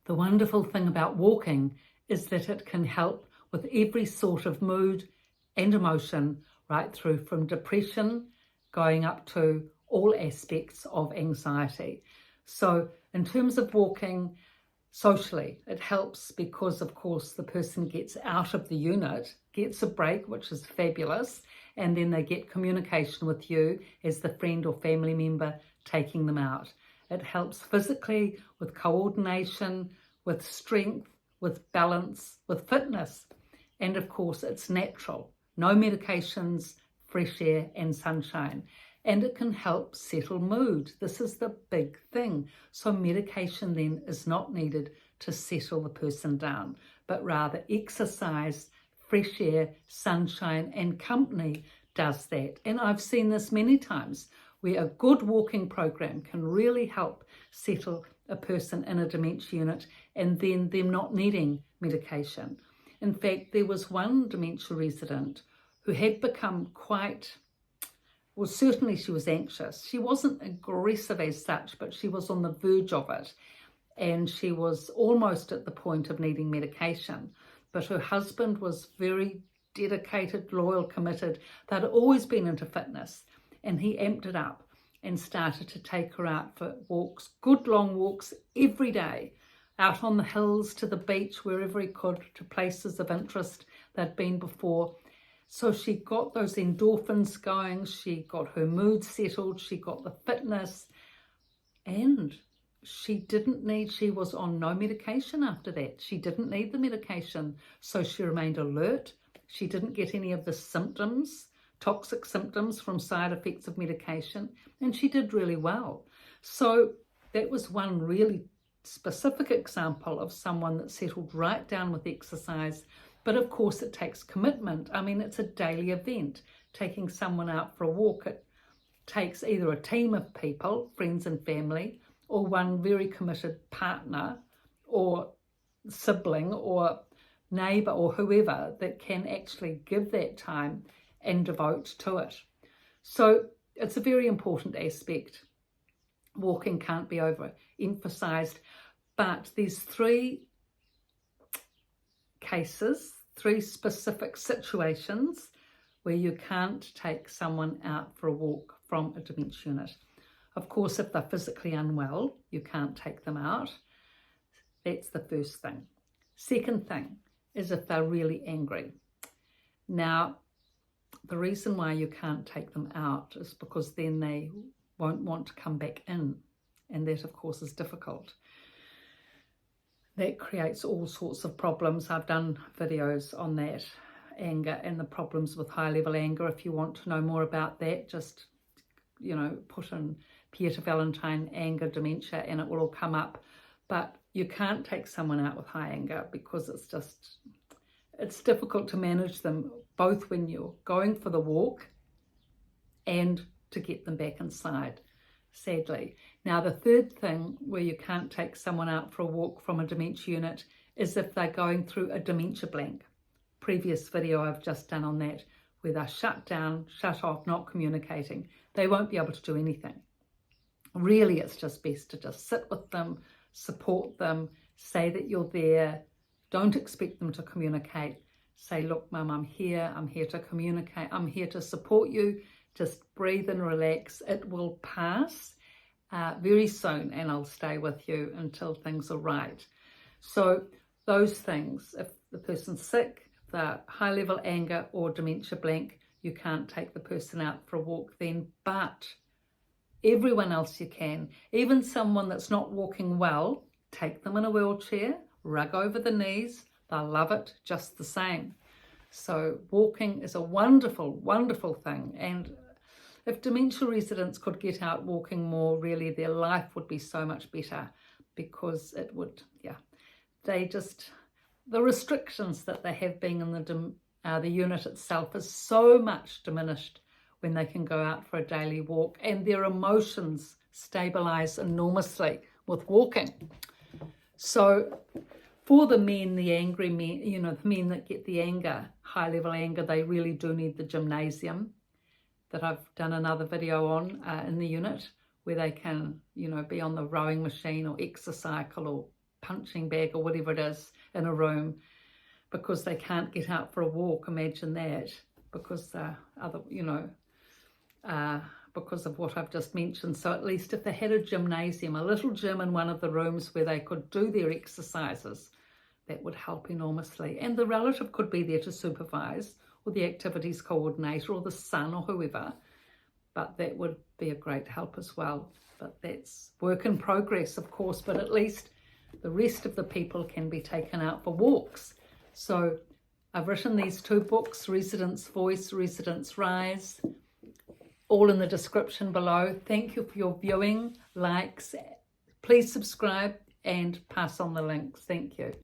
The wonderful thing about walking is that it can help with every sort of mood and emotion, right through from depression going up to all aspects of anxiety. So in terms of walking socially, it helps because, of course, the person gets out of the unit, gets a break, which is fabulous, and then they get communication with you as the friend or family member taking them out. It helps physically with coordination, with strength, with balance, with fitness. And of course, it's natural. No medications, fresh air and sunshine. And it can help settle mood. This is the big thing. So medication then is not needed to settle the person down, but rather exercise, fresh air, sunshine and company does that. And I've seen this many times where a good walking program can really help settle a person in a dementia unit and then them not needing medication. In fact, there was one dementia resident who had become quite, well, certainly she was anxious. She wasn't aggressive as such, but she was on the verge of it. And she was almost at the point of needing medication. But her husband was very dedicated, loyal, committed. They'd always been into fitness. And he amped it up and started to take her out for walks, good long walks every day, out on the hills, to the beach, wherever he could, to places of interest they'd been before. So she got those endorphins going, she got her mood settled, she got the fitness, and she was on no medication after that. She didn't need the medication, so she remained alert. She didn't get any of the symptoms, toxic symptoms from side effects of medication, and she did really well. So that was one really specific example of someone that settled right down with exercise. But of course it takes commitment. I mean, it's a daily event. Taking someone out for a walk, it takes either a team of people, friends and family, or one very committed partner or sibling or neighbour or whoever that can actually give that time and devote to it. So it's a very important aspect. Walking can't be overemphasised, but there's three cases, three specific situations where you can't take someone out for a walk from a dementia unit. Of course, if they're physically unwell, you can't take them out. That's the first thing. Second thing is if they're really angry. Now, the reason why you can't take them out is because then they won't want to come back in. And that, of course, is difficult. That creates all sorts of problems. I've done videos on that, anger and the problems with high-level anger. If you want to know more about that, just, put in Pieta Valentine anger dementia and it will all come up. But you can't take someone out with high anger because it's difficult to manage them, both when you're going for the walk and to get them back inside, sadly. Now, the third thing where you can't take someone out for a walk from a dementia unit is if they're going through a dementia blank. Previous video I've just done on that, where they're shut down, shut off, not communicating. They won't be able to do anything. Really, it's just best to just sit with them, support them, say that you're there. Don't expect them to communicate. Say, look, Mum, I'm here to communicate, I'm here to support you. Just breathe and relax. It will pass very soon and I'll stay with you until things are right. So those things, if the person's sick, if they're high-level anger or dementia blank, you can't take the person out for a walk then, but everyone else you can. Even someone that's not walking well, take them in a wheelchair, rug over the knees, they'll love it just the same. So walking is a wonderful, wonderful thing. And if dementia residents could get out walking more, really their life would be so much better, because it would, the restrictions that they have being in the unit itself is so much diminished when they can go out for a daily walk, and their emotions stabilise enormously with walking. So for the men, the angry men, the men that get the anger, high-level anger, they really do need the gymnasium that I've done another video on in the unit, where they can, be on the rowing machine or exercycle or punching bag or whatever it is in a room because they can't get out for a walk. Imagine that, because because of what I've just mentioned. So at least if they had a gymnasium, a little gym in one of the rooms where they could do their exercises, that would help enormously. And the relative could be there to supervise, or the activities coordinator, or the son, or whoever. But that would be a great help as well. But that's work in progress, of course, but at least the rest of the people can be taken out for walks. So I've written these 2 books, Residents' Voice, Residents' Rise, all in the description below. Thank you for your viewing, likes. Please subscribe and pass on the links. Thank you.